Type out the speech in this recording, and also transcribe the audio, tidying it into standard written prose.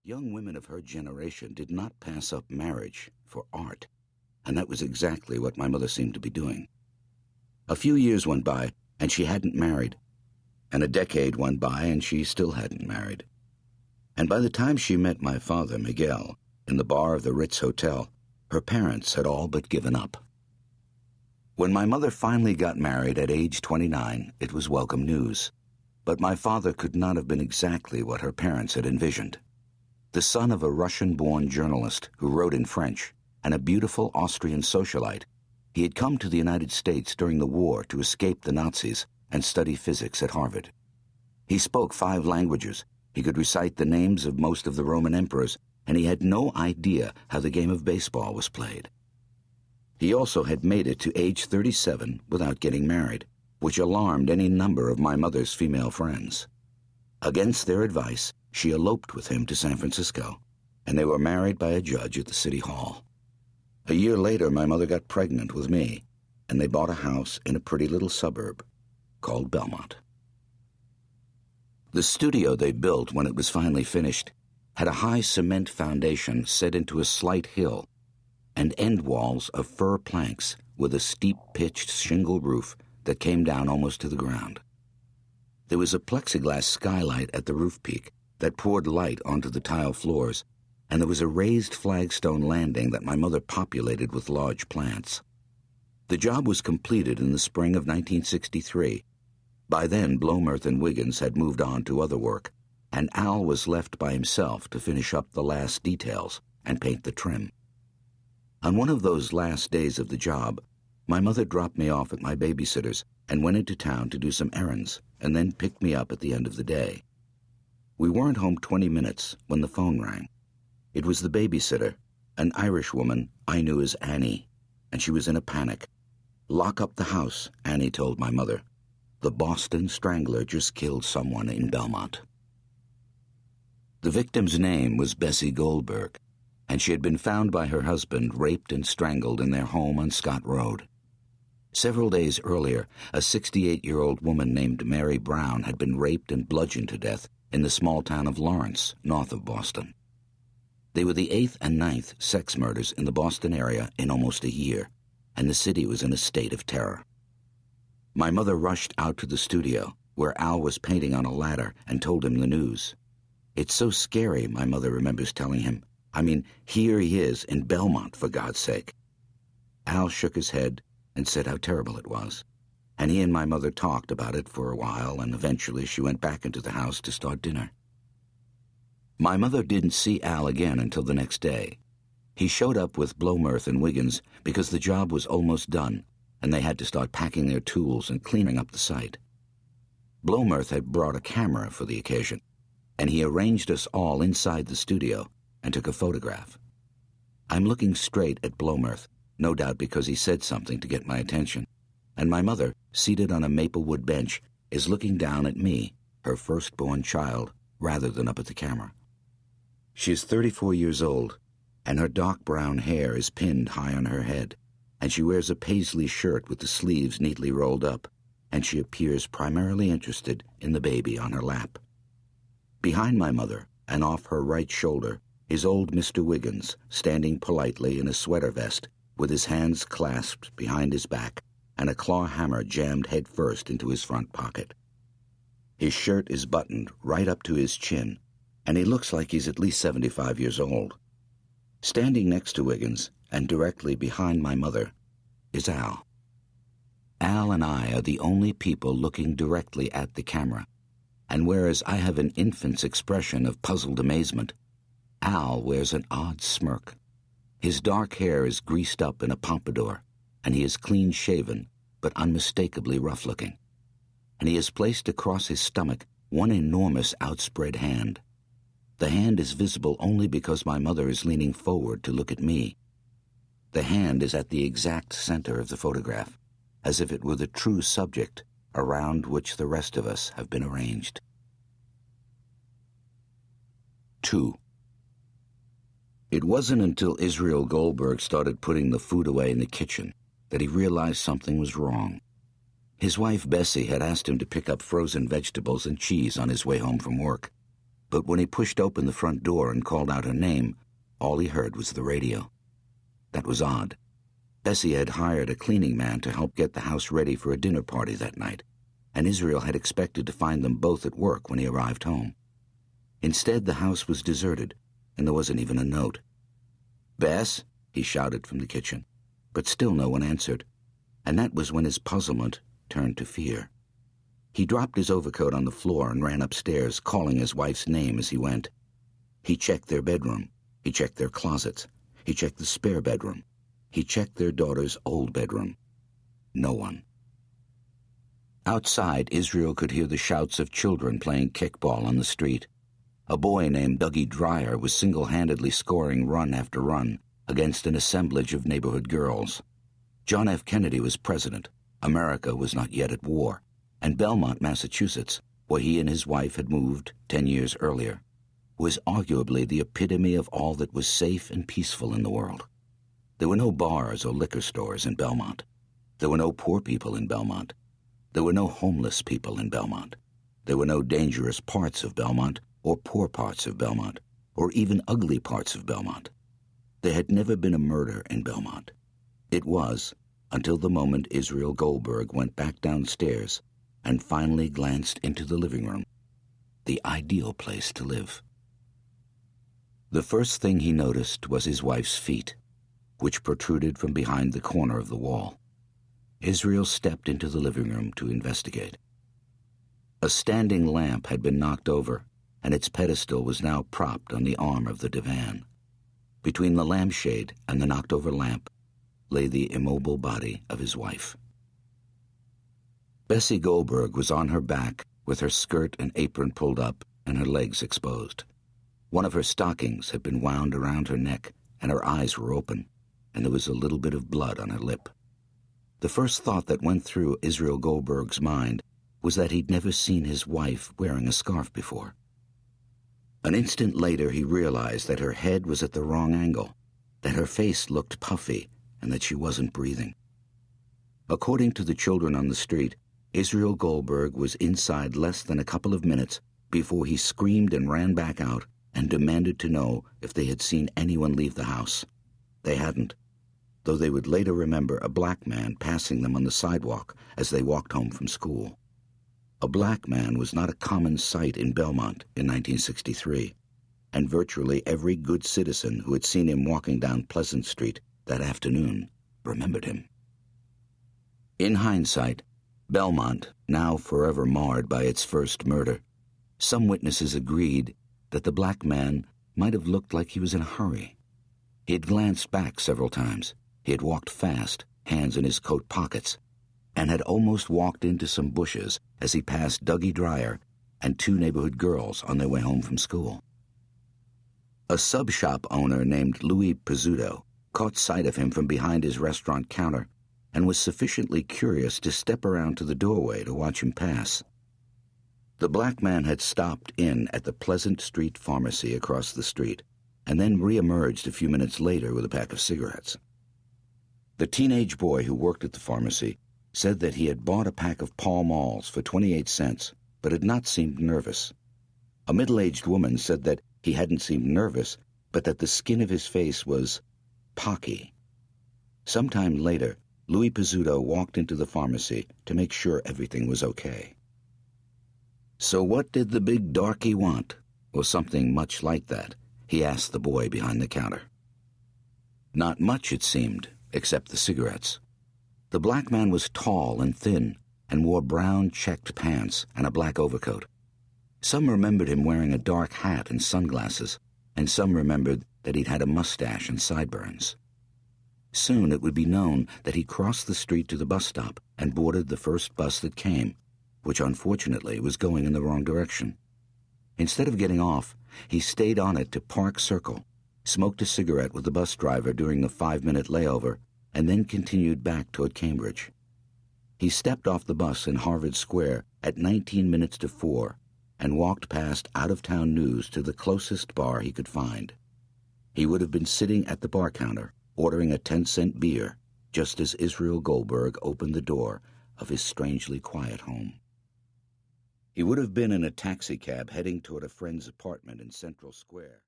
Young women of her generation did not pass up marriage for art, and that was exactly what my mother seemed to be doing. A few years went by, and she hadn't married, and a decade went by, and she still hadn't married. And by the time she met my father, Miguel, in the bar of the Ritz Hotel, her parents had all but given up. When my mother finally got married at age 29, it was welcome news. But my father could not have been exactly what her parents had envisioned. The son of a Russian-born journalist who wrote in French and a beautiful Austrian socialite, he had come to the United States during the war to escape the Nazis and study physics at Harvard. He spoke 5 languages, he could recite the names of most of the Roman emperors, and he had no idea how the game of baseball was played. He also had made it to age 37 without getting married, which alarmed any number of my mother's female friends. Against their advice, she eloped with him to San Francisco, and they were married by a judge at the city hall. A year later, my mother got pregnant with me, and they bought a house in a pretty little suburb called Belmont. The studio they built when it was finally finished had a high cement foundation set into a slight hill and end walls of fir planks with a steep-pitched shingle roof that came down almost to the ground. There was a plexiglass skylight at the roof peak that poured light onto the tile floors, and there was a raised flagstone landing that my mother populated with large plants. The job was completed in the spring of 1963. By then, Blomerth and Wiggins had moved on to other work, and Al was left by himself to finish up the last details and paint the trim. On one of those last days of the job, my mother dropped me off at my babysitter's and went into town to do some errands, and then picked me up at the end of the day. We weren't home 20 minutes when the phone rang. It was the babysitter, an Irish woman I knew as Annie, and she was in a panic. "Lock up the house," Annie told my mother. "The Boston Strangler just killed someone in Belmont." The victim's name was Bessie Goldberg, and she had been found by her husband raped and strangled in their home on Scott Road. Several days earlier, a 68-year-old woman named Mary Brown had been raped and bludgeoned to death in the small town of Lawrence, north of Boston. They were the 8th and 9th sex murders in the Boston area in almost a year, and the city was in a state of terror. My mother rushed out to the studio, where Al was painting on a ladder, and told him the news. "It's so scary," my mother remembers telling him. "I mean, here he is in Belmont, for God's sake." Al shook his head and said how terrible it was, and he and my mother talked about it for a while, and eventually she went back into the house to start dinner. My mother didn't see Al again until the next day. He showed up with Blomerth and Wiggins because the job was almost done, and they had to start packing their tools and cleaning up the site. Blomerth had brought a camera for the occasion, and he arranged us all inside the studio and took a photograph. I'm looking straight at Blomerth, no doubt because he said something to get my attention, and my mother, seated on a maplewood bench, is looking down at me, her firstborn child, rather than up at the camera. She is 34 years old, and her dark brown hair is pinned high on her head, and she wears a paisley shirt with the sleeves neatly rolled up, and she appears primarily interested in the baby on her lap. Behind my mother, and off her right shoulder, is old Mr. Wiggins, standing politely in a sweater vest, with his hands clasped behind his back and a claw hammer jammed head first into his front pocket. His shirt is buttoned right up to his chin, and he looks like he's at least 75 years old. Standing next to Wiggins, and directly behind my mother, is Al. Al and I are the only people looking directly at the camera, and whereas I have an infant's expression of puzzled amazement, Al wears an odd smirk. His dark hair is greased up in a pompadour, and he is clean-shaven, but unmistakably rough-looking. And he has placed across his stomach one enormous outspread hand. The hand is visible only because my mother is leaning forward to look at me. The hand is at the exact center of the photograph, as if it were the true subject around which the rest of us have been arranged. 2. It wasn't until Israel Goldberg started putting the food away in the kitchen that he realized something was wrong. His wife Bessie had asked him to pick up frozen vegetables and cheese on his way home from work. But when he pushed open the front door and called out her name, all he heard was the radio. That was odd. Bessie had hired a cleaning man to help get the house ready for a dinner party that night, and Israel had expected to find them both at work when he arrived home. Instead, the house was deserted, and there wasn't even a note. "Bess?" he shouted from the kitchen, but still no one answered, and that was when his puzzlement turned to fear. He dropped his overcoat on the floor and ran upstairs, calling his wife's name as he went. He checked their bedroom. He checked their closets. He checked the spare bedroom. He checked their daughter's old bedroom. No one. Outside, Israel could hear the shouts of children playing kickball on the street. A boy named Dougie Dreyer was single-handedly scoring run after run against an assemblage of neighborhood girls. John F. Kennedy was president. America was not yet at war. And Belmont, Massachusetts, where he and his wife had moved 10 years earlier, was arguably the epitome of all that was safe and peaceful in the world. There were no bars or liquor stores in Belmont. There were no poor people in Belmont. There were no homeless people in Belmont. There were no dangerous parts of Belmont or poor parts of Belmont or even ugly parts of Belmont. There had never been a murder in Belmont. It was, until the moment Israel Goldberg went back downstairs and finally glanced into the living room, the ideal place to live. The first thing he noticed was his wife's feet, which protruded from behind the corner of the wall. Israel stepped into the living room to investigate. A standing lamp had been knocked over, and its pedestal was now propped on the arm of the divan. Between the lampshade and the knocked-over lamp lay the immobile body of his wife. Bessie Goldberg was on her back with her skirt and apron pulled up and her legs exposed. One of her stockings had been wound around her neck, and her eyes were open, and there was a little bit of blood on her lip. The first thought that went through Israel Goldberg's mind was that he'd never seen his wife wearing a scarf before. An instant later he realized that her head was at the wrong angle, that her face looked puffy, and that she wasn't breathing. According to the children on the street, Israel Goldberg was inside less than a couple of minutes before he screamed and ran back out and demanded to know if they had seen anyone leave the house. They hadn't, though they would later remember a black man passing them on the sidewalk as they walked home from school. A black man was not a common sight in Belmont in 1963, and virtually every good citizen who had seen him walking down Pleasant Street that afternoon remembered him. In hindsight, Belmont, now forever marred by its first murder, some witnesses agreed that the black man might have looked like he was in a hurry. He had glanced back several times. He had walked fast, hands in his coat pockets, and had almost walked into some bushes as he passed Dougie Dreyer and two neighborhood girls on their way home from school. A sub-shop owner named Louis Pizzuto caught sight of him from behind his restaurant counter and was sufficiently curious to step around to the doorway to watch him pass. The black man had stopped in at the Pleasant Street Pharmacy across the street and then re-emerged a few minutes later with a pack of cigarettes. The teenage boy who worked at the pharmacy said that he had bought a pack of Pall Malls for 28 cents, but had not seemed nervous. A middle-aged woman said that he hadn't seemed nervous, but that the skin of his face was pocky. Sometime later, Louis Pizzuto walked into the pharmacy to make sure everything was okay. "So what did the big darky want?" or something much like that, he asked the boy behind the counter. Not much, it seemed, except the cigarettes. The black man was tall and thin and wore brown checked pants and a black overcoat. Some remembered him wearing a dark hat and sunglasses, and some remembered that he'd had a mustache and sideburns. Soon it would be known that he crossed the street to the bus stop and boarded the first bus that came, which unfortunately was going in the wrong direction. Instead of getting off, he stayed on it to Park Circle, smoked a cigarette with the bus driver during the 5-minute layover, and then continued back toward Cambridge. He stepped off the bus in Harvard Square at 19 minutes to 4 and walked past out-of-town news to the closest bar he could find. He would have been sitting at the bar counter, ordering a 10-cent beer, just as Israel Goldberg opened the door of his strangely quiet home. He would have been in a taxicab heading toward a friend's apartment in Central Square.